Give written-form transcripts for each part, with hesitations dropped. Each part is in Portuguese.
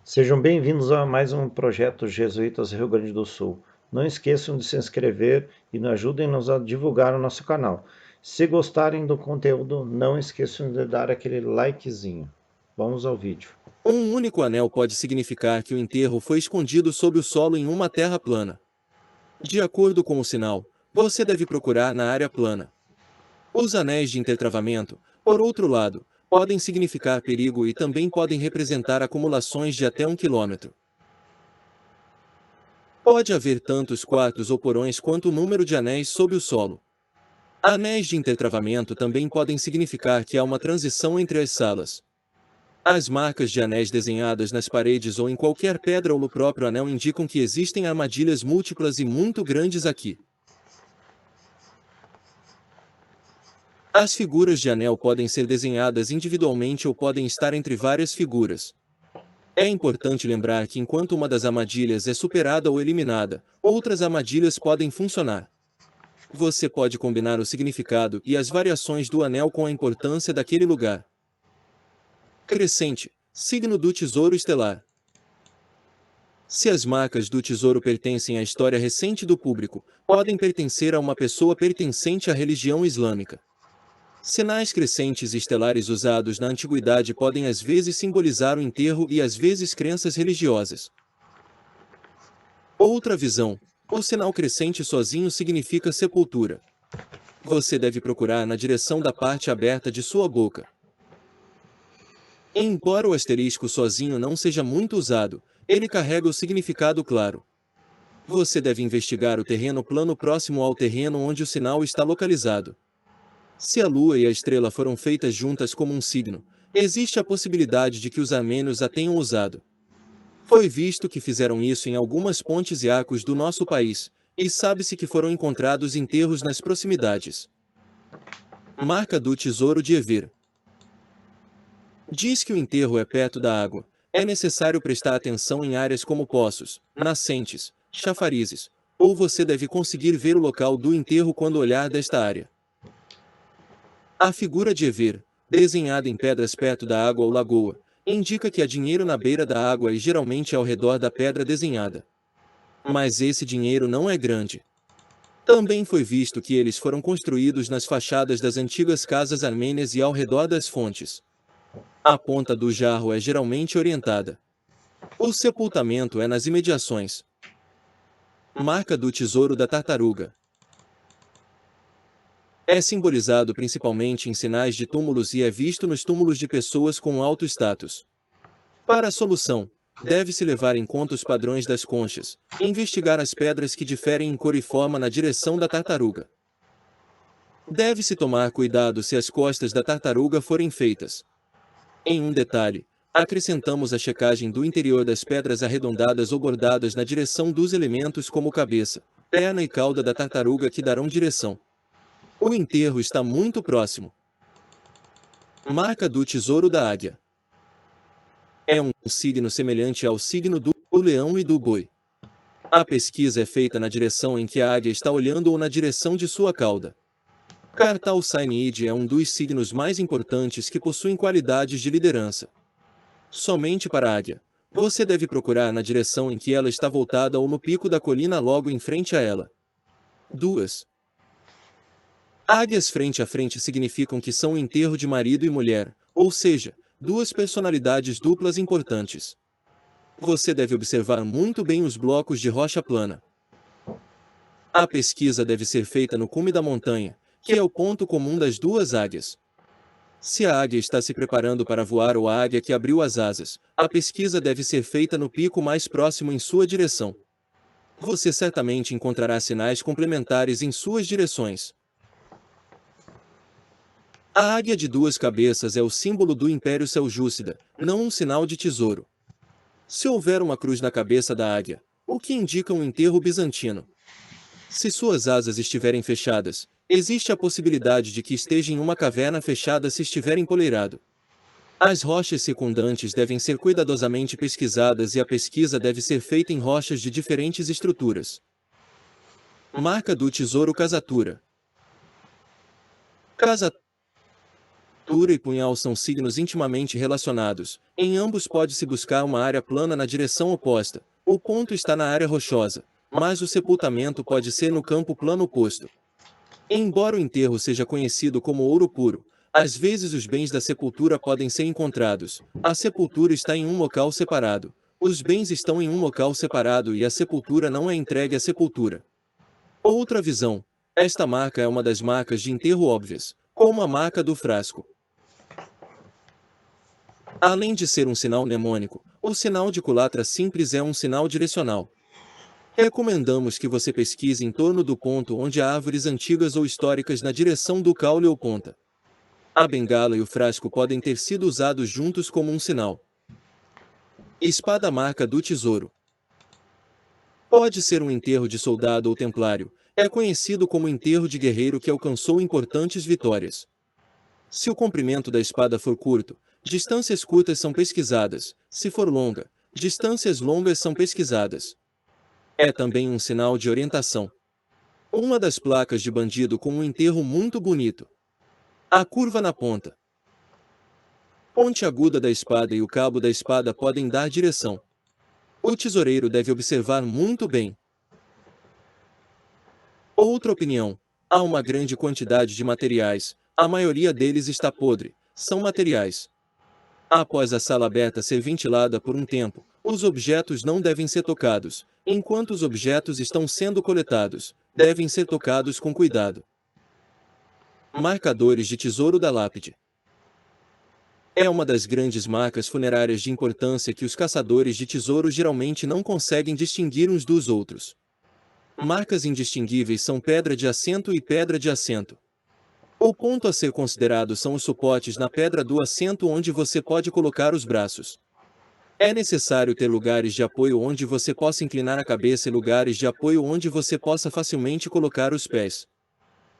Sejam bem-vindos a mais um projeto Jesuítas Rio Grande do Sul. Não esqueçam de se inscrever e ajudem-nos a divulgar o nosso canal. Se gostarem do conteúdo, não esqueçam de dar aquele likezinho. Vamos ao vídeo. Um único anel pode significar que o enterro foi escondido sob o solo em uma terra plana. De acordo com o sinal, você deve procurar na área plana. Os anéis de intertravamento, por outro lado, podem significar perigo e também podem representar acumulações de até 1 quilômetro. Pode haver tantos quartos ou porões quanto o número de anéis sob o solo. Anéis de intertravamento também podem significar que há uma transição entre as salas. As marcas de anéis desenhadas nas paredes ou em qualquer pedra ou no próprio anel indicam que existem armadilhas múltiplas e muito grandes aqui. As figuras de anel podem ser desenhadas individualmente ou podem estar entre várias figuras. É importante lembrar que enquanto uma das armadilhas é superada ou eliminada, outras armadilhas podem funcionar. Você pode combinar o significado e as variações do anel com a importância daquele lugar. Crescente, signo do tesouro estelar. Se as marcas do tesouro pertencem à história recente do público, podem pertencer a uma pessoa pertencente à religião islâmica. Sinais crescentes estelares usados na antiguidade podem às vezes simbolizar o enterro e às vezes crenças religiosas. Outra visão. O sinal crescente sozinho significa sepultura. Você deve procurar na direção da parte aberta de sua boca. Embora o asterisco sozinho não seja muito usado, ele carrega o significado claro. Você deve investigar o terreno plano próximo ao terreno onde o sinal está localizado. Se a lua e a estrela foram feitas juntas como um signo, existe a possibilidade de que os armênios a tenham usado. Foi visto que fizeram isso em algumas pontes e arcos do nosso país, e sabe-se que foram encontrados enterros nas proximidades. Marca do Tesouro de Evir. Diz que o enterro é perto da água. É necessário prestar atenção em áreas como poços, nascentes, chafarizes, ou você deve conseguir ver o local do enterro quando olhar desta área. A figura de Evir, desenhada em pedras perto da água ou lagoa, indica que há dinheiro na beira da água e geralmente ao redor da pedra desenhada. Mas esse dinheiro não é grande. Também foi visto que eles foram construídos nas fachadas das antigas casas armênias e ao redor das fontes. A ponta do jarro é geralmente orientada. O sepultamento é nas imediações. Marca do Tesouro da Tartaruga. É simbolizado principalmente em sinais de túmulos e é visto nos túmulos de pessoas com alto status. Para a solução, deve-se levar em conta os padrões das conchas, e investigar as pedras que diferem em cor e forma na direção da tartaruga. Deve-se tomar cuidado se as costas da tartaruga forem feitas. Em um detalhe, acrescentamos a checagem do interior das pedras arredondadas ou bordadas na direção dos elementos como cabeça, perna e cauda da tartaruga que darão direção. O enterro está muito próximo. Marca do Tesouro da Águia. É um signo semelhante ao signo do leão e do boi. A pesquisa é feita na direção em que a águia está olhando ou na direção de sua cauda. Cartal Sainid é um dos signos mais importantes que possuem qualidades de liderança. Somente para a águia, você deve procurar na direção em que ela está voltada ou no pico da colina logo em frente a ela. 2. Águias frente a frente significam que são um enterro de marido e mulher, ou seja, duas personalidades duplas importantes. Você deve observar muito bem os blocos de rocha plana. A pesquisa deve ser feita no cume da montanha, que é o ponto comum das duas águias. Se a águia está se preparando para voar ou a águia que abriu as asas, a pesquisa deve ser feita no pico mais próximo em sua direção. Você certamente encontrará sinais complementares em suas direções. A águia de duas cabeças é o símbolo do Império Seljúcida, não um sinal de tesouro. Se houver uma cruz na cabeça da águia, o que indica um enterro bizantino. Se suas asas estiverem fechadas, existe a possibilidade de que esteja em uma caverna fechada se estiver empoleirado. As rochas circundantes devem ser cuidadosamente pesquisadas e a pesquisa deve ser feita em rochas de diferentes estruturas. Marca do Tesouro Casatura. Sepultura e punhal são signos intimamente relacionados. Em ambos pode-se buscar uma área plana na direção oposta. O ponto está na área rochosa, mas o sepultamento pode ser no campo plano oposto. Embora o enterro seja conhecido como ouro puro, às vezes os bens da sepultura podem ser encontrados. A sepultura está em um local separado. Os bens estão em um local separado e a sepultura não é entregue à sepultura. Outra visão. Esta marca é uma das marcas de enterro óbvias, como a marca do frasco. Além de ser um sinal mnemônico, o sinal de culatra simples é um sinal direcional. Recomendamos que você pesquise em torno do ponto onde há árvores antigas ou históricas na direção do caule ou ponta. A bengala e o frasco podem ter sido usados juntos como um sinal. Espada marca do tesouro. Pode ser um enterro de soldado ou templário. É conhecido como enterro de guerreiro que alcançou importantes vitórias. Se o comprimento da espada for curto, distâncias curtas são pesquisadas. Se for longa, distâncias longas são pesquisadas. É também um sinal de orientação. Uma das placas de bandido com um enterro muito bonito. A curva na ponta. Ponte aguda da espada e o cabo da espada podem dar direção. O tesoureiro deve observar muito bem. Outra opinião. Há uma grande quantidade de materiais, a maioria deles está podre, são materiais. Após a sala aberta ser ventilada por um tempo, os objetos não devem ser tocados. Enquanto os objetos estão sendo coletados, devem ser tocados com cuidado. Marcadores de tesouro da lápide. É uma das grandes marcas funerárias de importância que os caçadores de tesouro geralmente não conseguem distinguir uns dos outros. Marcas indistinguíveis são pedra de assento e pedra de assento. O ponto a ser considerado são os suportes na pedra do assento onde você pode colocar os braços. É necessário ter lugares de apoio onde você possa inclinar a cabeça e lugares de apoio onde você possa facilmente colocar os pés.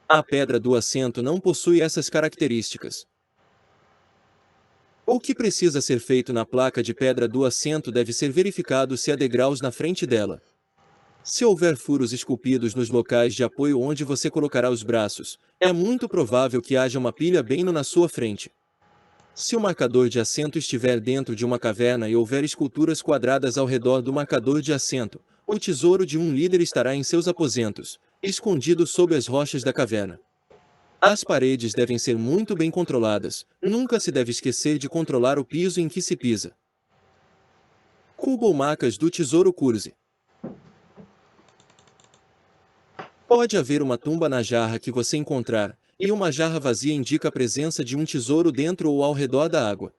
A pedra do assento não possui essas características. O que precisa ser feito na placa de pedra do assento deve ser verificado se há degraus na frente dela. Se houver furos esculpidos nos locais de apoio onde você colocará os braços, é muito provável que haja uma pilha bem na sua frente. Se o marcador de assento estiver dentro de uma caverna e houver esculturas quadradas ao redor do marcador de assento, o tesouro de um líder estará em seus aposentos, escondido sob as rochas da caverna. As paredes devem ser muito bem controladas, nunca se deve esquecer de controlar o piso em que se pisa. Cubo ou marcas do tesouro Curze. Pode haver uma tumba na jarra que você encontrar, e uma jarra vazia indica a presença de um tesouro dentro ou ao redor da água.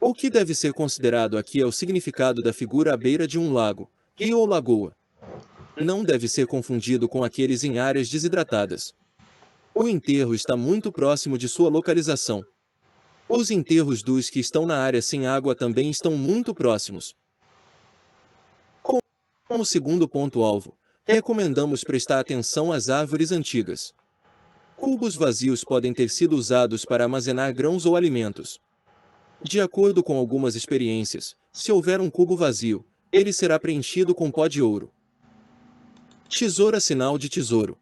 O que deve ser considerado aqui é o significado da figura à beira de um lago, rio ou lagoa. Não deve ser confundido com aqueles em áreas desidratadas. O enterro está muito próximo de sua localização. Os enterros dos que estão na área sem água também estão muito próximos. Como segundo ponto-alvo, recomendamos prestar atenção às árvores antigas. Cubos vazios podem ter sido usados para armazenar grãos ou alimentos. De acordo com algumas experiências, se houver um cubo vazio, ele será preenchido com pó de ouro. Tesoura sinal de tesouro.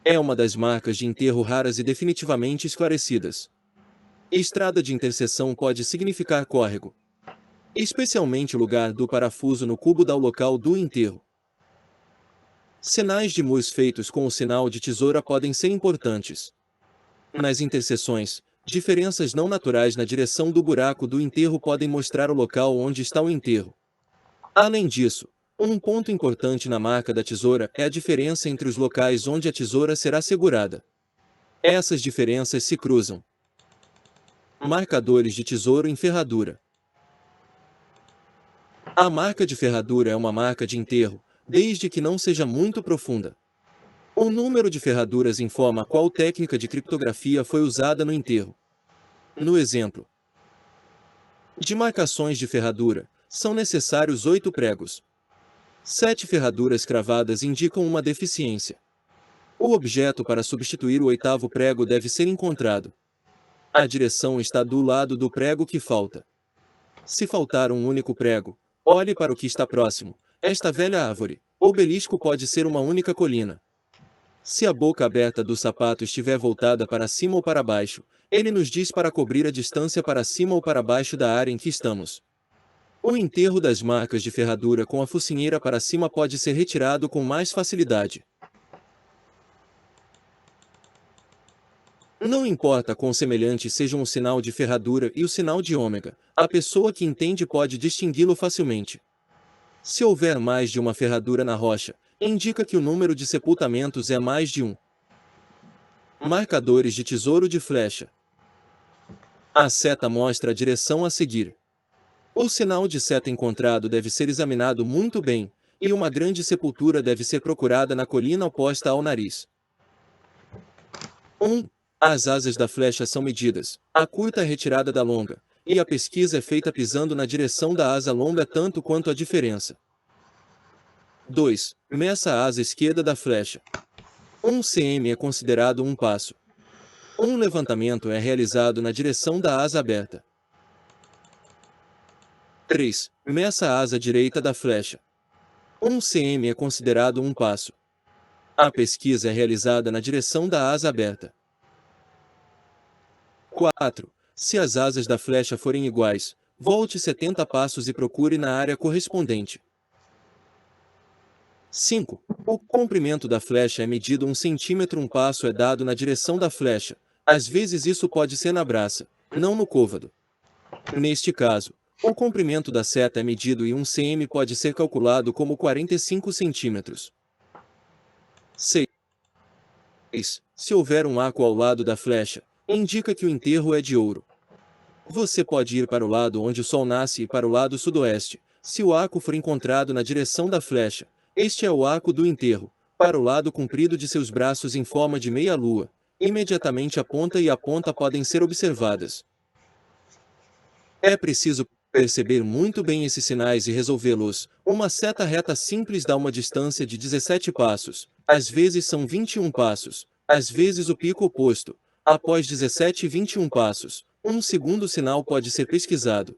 É uma das marcas de enterro raras e definitivamente esclarecidas. Estrada de interseção pode significar córrego, especialmente o lugar do parafuso no cubo dá o local do enterro. Sinais de mus feitos com o sinal de tesoura podem ser importantes. Nas interseções, diferenças não naturais na direção do buraco do enterro podem mostrar o local onde está o enterro. Além disso, um ponto importante na marca da tesoura é a diferença entre os locais onde a tesoura será segurada. Essas diferenças se cruzam. Marcadores de tesouro em ferradura. A marca de ferradura é uma marca de enterro, desde que não seja muito profunda. O número de ferraduras informa qual técnica de criptografia foi usada no enterro. No exemplo de marcações de ferradura, são necessários 8 pregos. 7 ferraduras cravadas indicam uma deficiência. O objeto para substituir o 8º prego deve ser encontrado. A direção está do lado do prego que falta. Se faltar um único prego, olhe para o que está próximo. Esta velha árvore, obelisco pode ser uma única colina. Se a boca aberta do sapato estiver voltada para cima ou para baixo, Ele nos diz para cobrir a distância para cima ou para baixo da área em que estamos. O enterro das marcas de ferradura com a focinheira para cima pode ser retirado com mais facilidade. Não importa quão semelhantes sejam o sinal de ferradura e o sinal de ômega, a pessoa que entende pode distingui-lo facilmente. Se houver mais de uma ferradura na rocha, indica que o número de sepultamentos é mais de um. Marcadores de tesouro de flecha. A seta mostra a direção a seguir. O sinal de seta encontrado deve ser examinado muito bem, e uma grande sepultura deve ser procurada na colina oposta ao nariz. 1. As asas da flecha são medidas, a curta é retirada da longa, e a pesquisa é feita pisando na direção da asa longa tanto quanto a diferença. 2. Meça a asa esquerda da flecha. 1 cm é considerado um passo. Um levantamento é realizado na direção da asa aberta. 3. Meça a asa direita da flecha. 1 cm é considerado um passo. A pesquisa é realizada na direção da asa aberta. 4. Se as asas da flecha forem iguais, volte 70 passos e procure na área correspondente. 5. O comprimento da flecha é medido 1 cm. Um passo é dado na direção da flecha. Às vezes isso pode ser na braça, não no côvado. Neste caso, o comprimento da seta é medido e 1 cm pode ser calculado como 45 cm. 6. Se houver um arco ao lado da flecha, indica que o enterro é de ouro. Você pode ir para o lado onde o sol nasce e para o lado sudoeste. Se o arco for encontrado na direção da flecha, este é o arco do enterro. Para o lado comprido de seus braços em forma de meia-lua, imediatamente a ponta e a ponta podem ser observadas. É preciso perceber muito bem esses sinais e resolvê-los. Uma seta reta simples dá uma distância de 17 passos. Às vezes são 21 passos. Às vezes o pico oposto. Após 17 e 21 passos, um segundo sinal pode ser pesquisado.